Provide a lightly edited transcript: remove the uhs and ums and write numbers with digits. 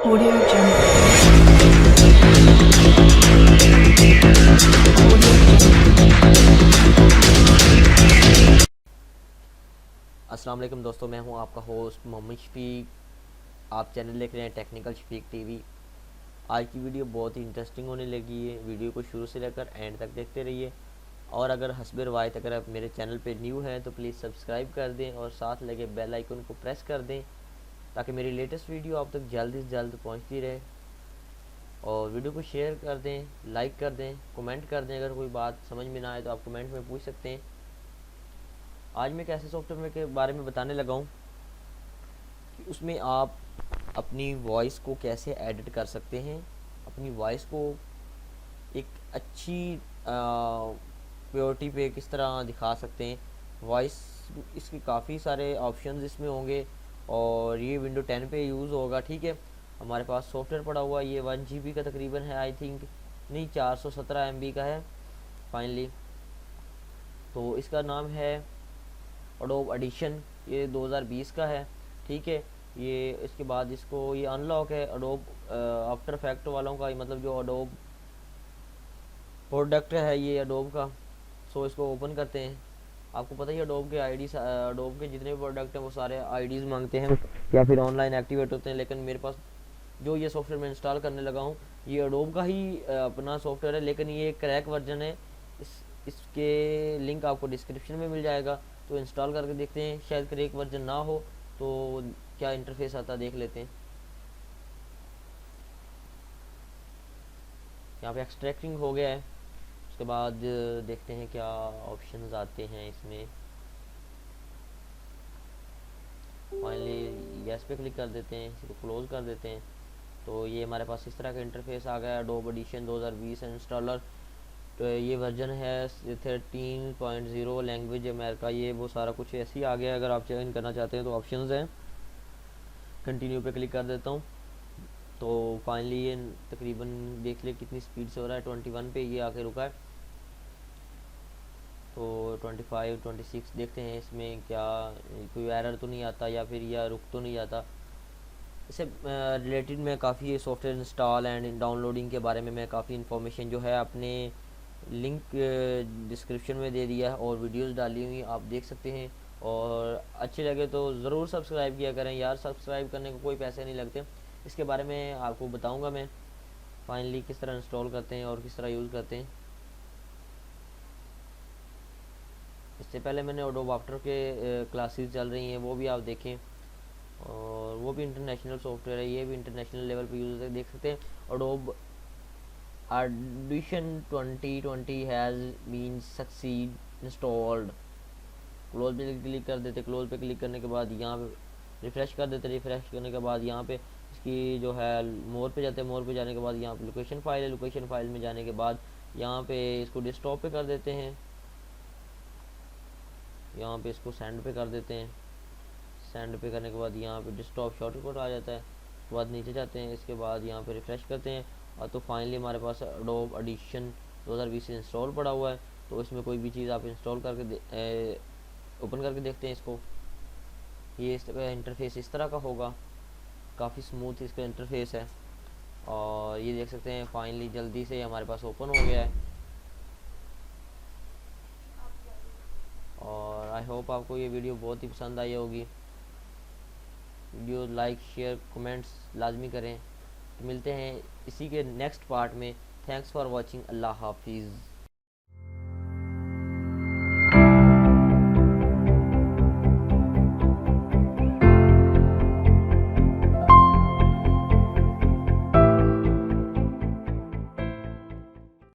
Audio Jungle. अस्सलाम वालेकुम दोस्तों, मैं हूं आपका होस्ट मोहम्मद शफीक। आप चैनल देख रहे हैं टेक्निकल शफीक टीवी। आज की वीडियो बहुत ही इंटरेस्टिंग होने लगी है। वीडियो को शुरू से लेकर एंड तक देखते रहिए। और अगर हस्ब रवायत अगर आप मेरे चैनल पे न्यू हैं तो प्लीज़ सब्सक्राइब कर दें और साथ लगे बेल आइकन को प्रेस कर दें ताकि मेरी लेटेस्ट वीडियो आप तक जल्द से जल्द पहुँचती रहे। और वीडियो को शेयर कर दें, लाइक कर दें, कमेंट कर दें। अगर कोई बात समझ में ना आए तो आप कमेंट में पूछ सकते हैं। आज मैं एक ऐसे सॉफ्टवेयर के बारे में बताने लगा हूँ कि उसमें आप अपनी वॉइस को कैसे एडिट कर सकते हैं, अपनी वॉइस को एक अच्छी प्योरिटी पे किस तरह दिखा सकते हैं। वॉइस इसके काफ़ी सारे ऑप्शंस इसमें होंगे और ये विंडो 10 पे यूज़ होगा। ठीक है, हमारे पास सॉफ्टवेयर पड़ा हुआ है, ये 1 GB का तकरीबन है, आई थिंक नहीं 417 MB का है फाइनली। तो इसका नाम है एडोब एडिशन, ये 2020 का है। ठीक है, ये इसके बाद इसको ये अनलॉक है एडोब आफ्टर इफेक्ट वालों का, मतलब जो एडोब प्रोडक्ट है ये एडोब का। सो इसको ओपन करते हैं। आपको पता ही एडोब के एडोब के जितने भी प्रोडक्ट हैं वो सारे आईडीज़ मांगते हैं या फिर ऑनलाइन एक्टिवेट होते हैं। लेकिन मेरे पास जो ये सॉफ्टवेयर मैं इंस्टॉल करने लगा हूँ ये एडोब का ही अपना सॉफ्टवेयर है, लेकिन ये क्रैक वर्जन है। इसके लिंक आपको डिस्क्रिप्शन में मिल जाएगा, तो इंस्टॉल करके देखते हैं। शायद क्रैक वर्जन ना हो तो क्या इंटरफेस आता देख लेते हैं। यहाँ पे एक्सट्रैक्टिंग हो गया है। उसके बाद देखते हैं क्या ऑप्शंस आते हैं इसमें। फाइनली यस पे क्लिक कर देते हैं, इसको क्लोज कर देते हैं। तो ये हमारे पास इस तरह का इंटरफेस आ गया। एडोब एडिशन 2020 इंस्टॉलर, तो ये वर्जन है 13.0, लैंग्वेज अमेरिका, ये वो सारा कुछ ऐसे ही आ गया। अगर आप चेक करना चाहते हैं तो ऑप्शंस हैं। कंटिन्यू पे क्लिक कर देता हूँ। तो फाइनली ये तकरीबन देख ले कितनी स्पीड से हो रहा है, 21 पे ये आके रुका है। तो 25 26 देखते हैं इसमें क्या कोई एरर तो नहीं आता या फिर या रुक तो नहीं जाता। इससे रिलेटेड मैं काफ़ी सॉफ्टवेयर इंस्टॉल एंड डाउनलोडिंग के बारे में मैं काफ़ी इन्फॉर्मेशन जो है अपने लिंक डिस्क्रिप्शन में दे दिया है और वीडियोस डाली हुई आप देख सकते हैं। और अच्छे लगे तो ज़रूर सब्सक्राइब किया करें यार, सब्सक्राइब करने को कोई पैसे नहीं लगते। इसके बारे में आपको बताऊंगा मैं फाइनली किस तरह इंस्टॉल करते हैं और किस तरह यूज़ करते हैं। इससे पहले मैंने एडोब आफ्टर के क्लासेस चल रही हैं, वो भी आप देखें। और वो भी इंटरनेशनल सॉफ्टवेयर है, ये भी इंटरनेशनल लेवल पे यूज़ देख सकते हैं। Adobe edition 2020 has been succeed installed. Close पे क्लिक कर देते। क्लोज पे क्लिक करने के बाद यहाँ पे रिफ़्रेश कर देते। रिफ़्रेश करने के बाद यहाँ पे इसकी जो है मोर पे जाते हैं। मोर पे जाने के बाद यहाँ पे लोकेशन फाइल है। लोकेशन फाइल में जाने के बाद यहाँ पे इसको डेस्कटॉप पे कर देते हैं। यहाँ पे इसको सेंड पे कर देते हैं। सेंड पे करने के बाद यहाँ पे डेस्कटॉप शॉर्टकट आ जाता है। उसके बाद नीचे जाते हैं, इसके बाद यहाँ पे रिफ़्रेश करते हैं और तो फाइनली हमारे पास एडोब एडिशन 2020 इंस्टॉल पड़ा हुआ है। तो इसमें कोई भी चीज़ आप इंस्टॉल करके ओपन करके देखते हैं इसको। ये इसका इंटरफेस इस तरह का होगा, काफ़ी स्मूथ इसका इंटरफेस है। और ये देख सकते हैं फाइनली जल्दी से हमारे पास ओपन हो गया है। और आई होप आपको ये वीडियो बहुत ही पसंद आई होगी। वीडियो लाइक शेयर कमेंट्स लाजमी करें। तो मिलते हैं इसी के नेक्स्ट पार्ट में। Thanks for watching. अल्लाह हाफिज़।